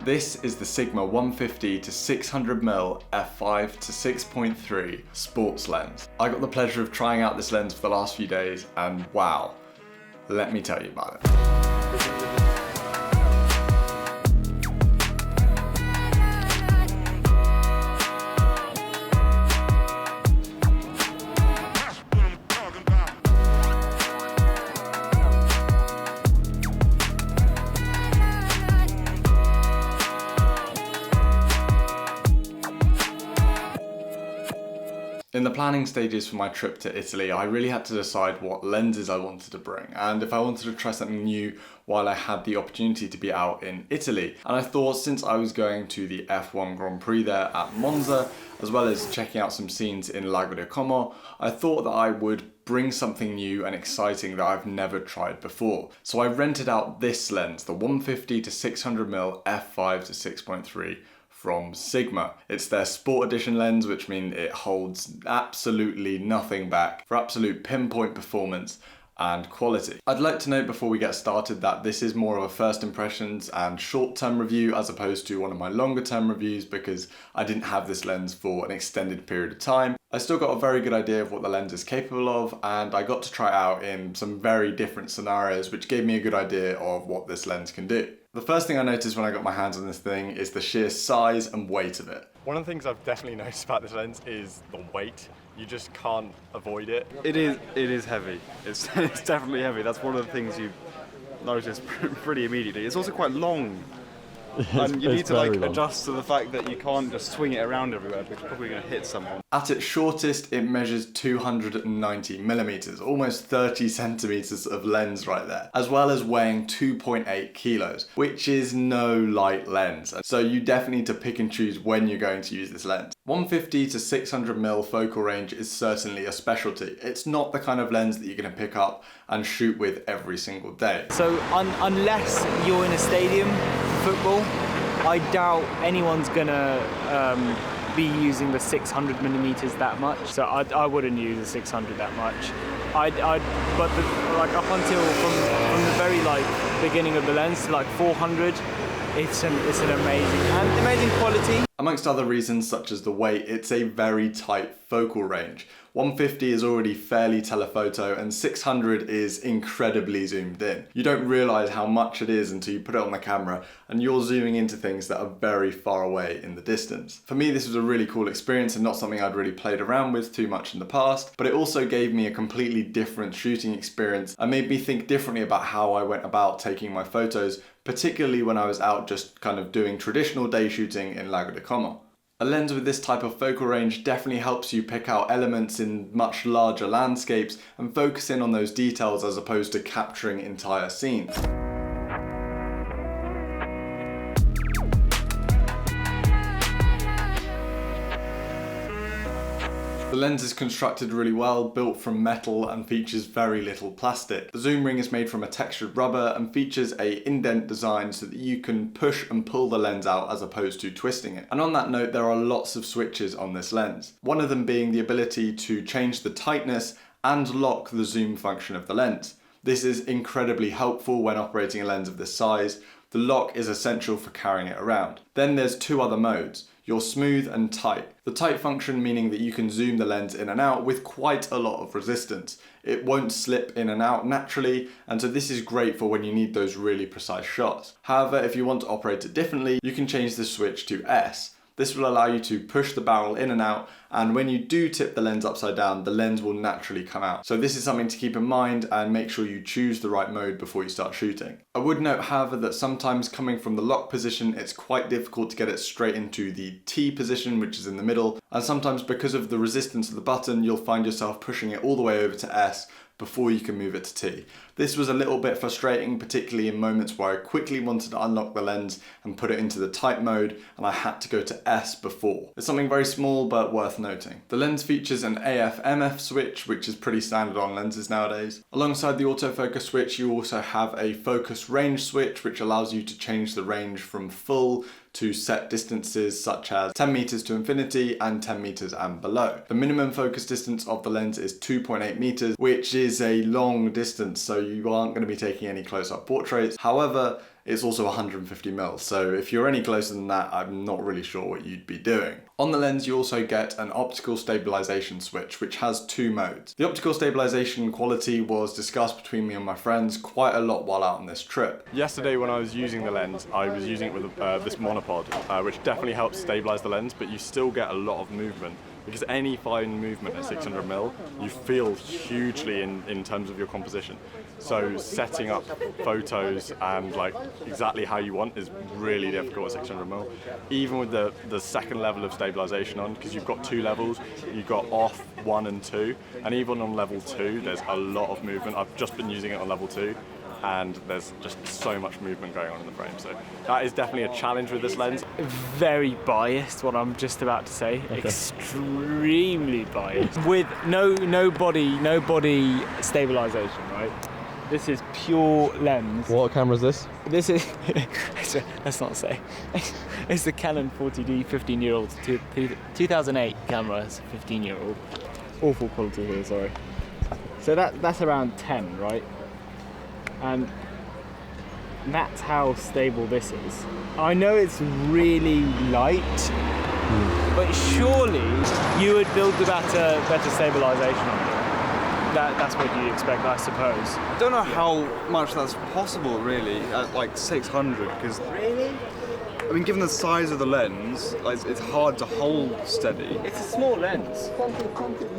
This is the Sigma 150 to 600mm f5 to 6.3 sports lens. I got the pleasure of trying out this lens for the last few days and wow, let me tell you about it. In the planning stages for my trip to Italy, I really had to decide what lenses I wanted to bring and if I wanted to try something new while I had the opportunity to be out in Italy. And I thought, since I was going to the F1 Grand Prix there at Monza, as well as checking out some scenes in Lago di Como, I thought that I would bring something new and exciting that I've never tried before. So I rented out this lens, the 150 to 600mm f5 to 6.3 from Sigma. It's their Sport Edition lens, which means it holds absolutely nothing back for absolute pinpoint performance and quality. I'd like to note before we get started that this is more of a first impressions and short-term review as opposed to one of my longer-term reviews, because I didn't have this lens for an extended period of time. I still got a very good idea of what the lens is capable of, and I got to try it out in some very different scenarios, which gave me a good idea of what this lens can do. The first thing I noticed when I got my hands on this thing is the sheer size and weight of it. One of the things I've definitely noticed about this lens is the weight. You just can't avoid it. It is heavy. It's definitely heavy. That's one of the things you notice pretty immediately. It's also quite long. And you need to adjust to the fact that you can't just swing it around everywhere because you're probably going to hit someone. At its shortest, it measures 290mm, almost 30 centimeters of lens right there, as well as weighing 2.8 kilos, which is no light lens. So you definitely need to pick and choose when you're going to use this lens. 150 to 600mm focal range is certainly a specialty. It's not the kind of lens that you're going to pick up and shoot with every single day. So unless you're in a stadium for football, I doubt anyone's gonna be using the 600mm that much. So I wouldn't use the 600 that much. But up until from the very beginning of the lens to 400, it's an amazing quality. Amongst other reasons such as the weight, it's a very tight focal range. 150 is already fairly telephoto and 600 is incredibly zoomed in. You don't realise how much it is until you put it on the camera and you're zooming into things that are very far away in the distance. For me, this was a really cool experience and not something I'd really played around with too much in the past, but it also gave me a completely different shooting experience and made me think differently about how I went about taking my photos, particularly when I was out just kind of doing traditional day shooting in Lago di Como. A lens with this type of focal range definitely helps you pick out elements in much larger landscapes and focus in on those details as opposed to capturing entire scenes. The lens is constructed really well, built from metal and features very little plastic. The zoom ring is made from a textured rubber and features a indent design so that you can push and pull the lens out as opposed to twisting it. And on that note, there are lots of switches on this lens. One of them being the ability to change the tightness and lock the zoom function of the lens. This is incredibly helpful when operating a lens of this size. The lock is essential for carrying it around. Then there's two other modes. Your smooth and tight. The tight function meaning that you can zoom the lens in and out with quite a lot of resistance. It won't slip in and out naturally, and so this is great for when you need those really precise shots. However, if you want to operate it differently, you can change the switch to S. This will allow you to push the barrel in and out, and when you do tip the lens upside down, the lens will naturally come out. So this is something to keep in mind and make sure you choose the right mode before you start shooting. I would note, however, that sometimes coming from the lock position, it's quite difficult to get it straight into the T position, which is in the middle, and sometimes because of the resistance of the button, you'll find yourself pushing it all the way over to S before you can move it to T. This was a little bit frustrating, particularly in moments where I quickly wanted to unlock the lens and put it into the tight mode, and I had to go to S before. It's something very small but worth noting. The lens features an AF/MF switch, which is pretty standard on lenses nowadays. Alongside the autofocus switch, you also have a focus range switch, which allows you to change the range from full to set distances such as 10 meters to infinity and 10 meters and below. The minimum focus distance of the lens is 2.8 meters, which is a long distance, so you aren't going to be taking any close-up portraits. However, it's also 150mm. So if you're any closer than that, I'm not really sure what you'd be doing. On the lens, you also get an optical stabilization switch, which has 2 modes. The optical stabilization quality was discussed between me and my friends quite a lot while out on this trip. Yesterday when I was using the lens, I was using it with this monopod, which definitely helps stabilize the lens, but you still get a lot of movement. Because any fine movement at 600mm, you feel hugely in terms of your composition. So setting up photos and like exactly how you want is really difficult at 600mm. Even with the second level of stabilization on, because you've got 2 levels, you've got off 1 and 2, and even on level 2, there's a lot of movement. I've just been using it on level 2. And there's just so much movement going on in the frame. So that is definitely a challenge with this lens. Very biased, what I'm just about to say. Okay. Extremely biased. With no body stabilization, right? This is pure lens. What camera is this? This is, let's not say. It's the Canon 40D 15-year-old 2008 camera. It's a 15-year-old. Awful quality here, sorry. So that's around 10, right? And that's how stable this is. I know it's really light, but surely you would build the better stabilization on it. That's what you expect, I suppose. I don't know how much that's possible, really, at like 600, because Really? I mean, given the size of the lens, like, it's hard to hold steady. It's a small lens.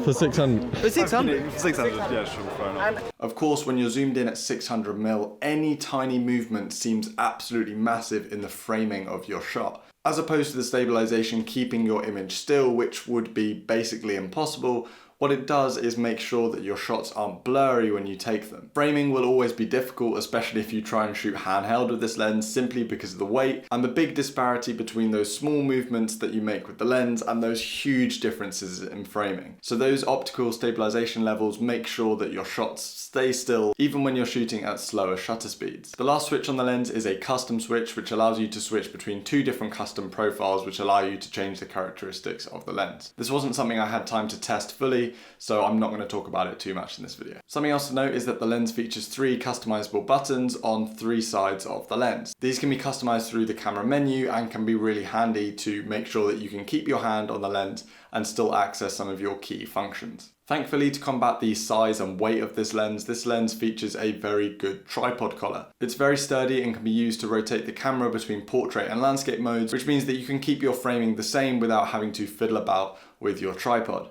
For 600? For 600? For 600, yeah, sure, fair enough. Of course, when you're zoomed in at 600mm, any tiny movement seems absolutely massive in the framing of your shot. As opposed to the stabilization keeping your image still, which would be basically impossible, what it does is make sure that your shots aren't blurry when you take them. Framing will always be difficult, especially if you try and shoot handheld with this lens, simply because of the weight and the big disparity between those small movements that you make with the lens and those huge differences in framing. So those optical stabilization levels make sure that your shots stay still even when you're shooting at slower shutter speeds. The last switch on the lens is a custom switch, which allows you to switch between 2 different custom profiles which allow you to change the characteristics of the lens. This wasn't something I had time to test fully, so I'm not going to talk about it too much in this video. Something else to note is that the lens features 3 customizable buttons on 3 sides of the lens. These can be customized through the camera menu and can be really handy to make sure that you can keep your hand on the lens and still access some of your key functions. Thankfully, to combat the size and weight of this lens features a very good tripod collar. It's very sturdy and can be used to rotate the camera between portrait and landscape modes, which means that you can keep your framing the same without having to fiddle about with your tripod.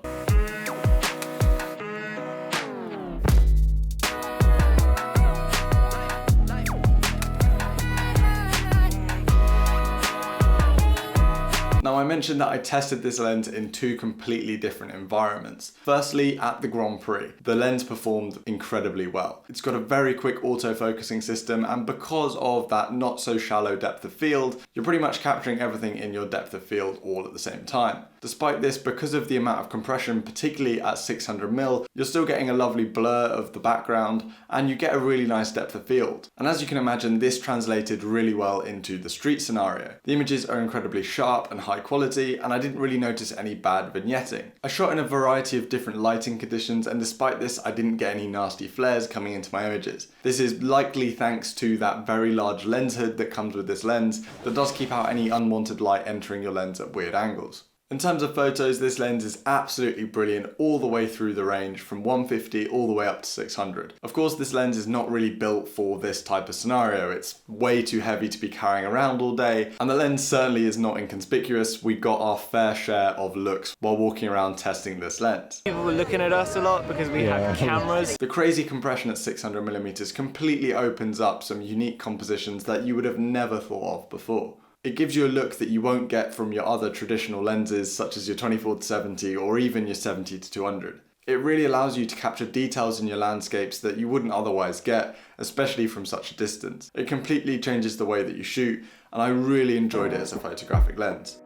Now, I mentioned that I tested this lens in 2 completely different environments. Firstly, at the Grand Prix, the lens performed incredibly well. It's got a very quick autofocusing system, and because of that not so shallow depth of field, you're pretty much capturing everything in your depth of field all at the same time. Despite this, because of the amount of compression, particularly at 600mm, you're still getting a lovely blur of the background, and you get a really nice depth of field. And as you can imagine, this translated really well into the street scenario. The images are incredibly sharp and high quality, and I didn't really notice any bad vignetting. I shot in a variety of different lighting conditions, and despite this, I didn't get any nasty flares coming into my images. This is likely thanks to that very large lens hood that comes with this lens that does keep out any unwanted light entering your lens at weird angles. In terms of photos, this lens is absolutely brilliant all the way through the range, from 150 all the way up to 600. Of course, this lens is not really built for this type of scenario. It's way too heavy to be carrying around all day, and the lens certainly is not inconspicuous. We got our fair share of looks while walking around testing this lens. People were looking at us a lot because we had cameras. The crazy compression at 600mm completely opens up some unique compositions that you would have never thought of before. It gives you a look that you won't get from your other traditional lenses such as your 24-70 or even your 70-200. It really allows you to capture details in your landscapes that you wouldn't otherwise get, especially from such a distance. It completely changes the way that you shoot, and I really enjoyed it as a photographic lens.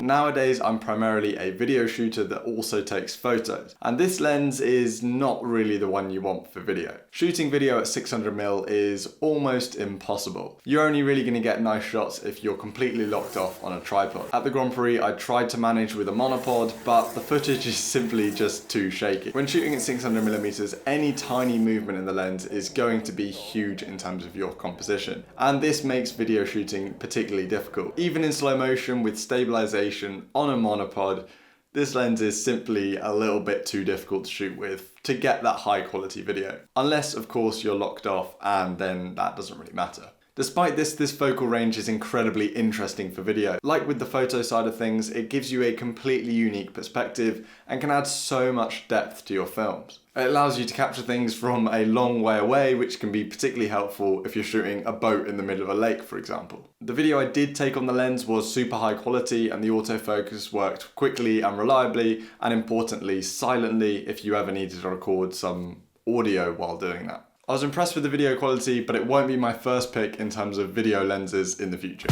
Nowadays, I'm primarily a video shooter that also takes photos, and this lens is not really the one you want for video. Shooting video at 600mm is almost impossible. You're only really going to get nice shots if you're completely locked off on a tripod. At the Grand Prix, I tried to manage with a monopod, but the footage is simply just too shaky. When shooting at 600mm, any tiny movement in the lens is going to be huge in terms of your composition, and this makes video shooting particularly difficult. Even in slow motion with stabilization on a monopod, this lens is simply a little bit too difficult to shoot with to get that high quality video. Unless, of course, you're locked off, and then that doesn't really matter. Despite this focal range is incredibly interesting for video. Like with the photo side of things, it gives you a completely unique perspective and can add so much depth to your films. It allows you to capture things from a long way away, which can be particularly helpful if you're shooting a boat in the middle of a lake, for example. The video I did take on the lens was super high quality, and the autofocus worked quickly and reliably, and importantly, silently if you ever needed to record some audio while doing that. I was impressed with the video quality, but it won't be my first pick in terms of video lenses in the future.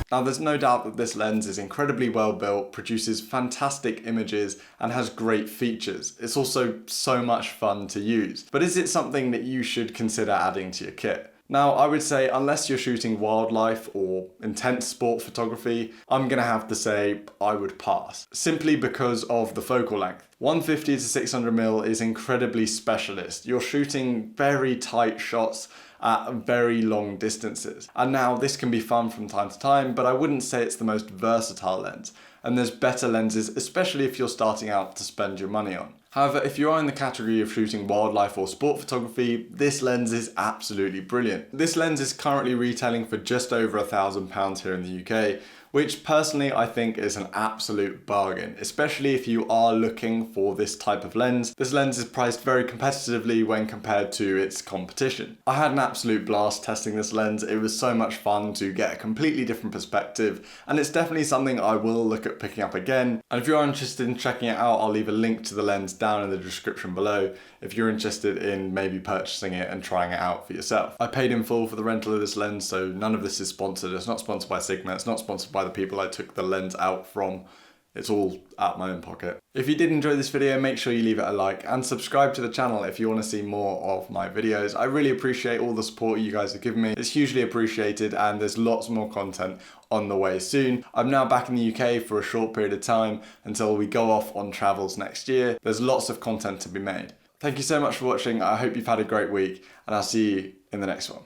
Now, there's no doubt that this lens is incredibly well built, produces fantastic images, and has great features. It's also so much fun to use. But is it something that you should consider adding to your kit? Now, I would say unless you're shooting wildlife or intense sport photography, I'm gonna have to say I would pass, simply because of the focal length. 150 to 600mm is incredibly specialist. You're shooting very tight shots at very long distances. And now this can be fun from time to time, but I wouldn't say it's the most versatile lens. And there's better lenses, especially if you're starting out to spend your money on. However, if you are in the category of shooting wildlife or sport photography, this lens is absolutely brilliant. This lens is currently retailing for just over £1,000 here in the UK, which personally I think is an absolute bargain, especially if you are looking for this type of lens. This lens is priced very competitively when compared to its competition. I had an absolute blast testing this lens. It was so much fun to get a completely different perspective, and it's definitely something I will look at picking up again. And if you are interested in checking it out, I'll leave a link to the lens down in the description below if you're interested in maybe purchasing it and trying it out for yourself. I paid in full for the rental of this lens, so none of this is sponsored. It's not sponsored by Sigma, it's not sponsored by the people I took the lens out from. It's all out my own pocket. If you did enjoy this video, make sure you leave it a like and subscribe to the channel if you want to see more of my videos. I really appreciate all the support you guys have given me. It's hugely appreciated, and there's lots more content on the way soon. I'm now back in the UK for a short period of time until we go off on travels next year. There's lots of content to be made. Thank you so much for watching. I hope you've had a great week, and I'll see you in the next one.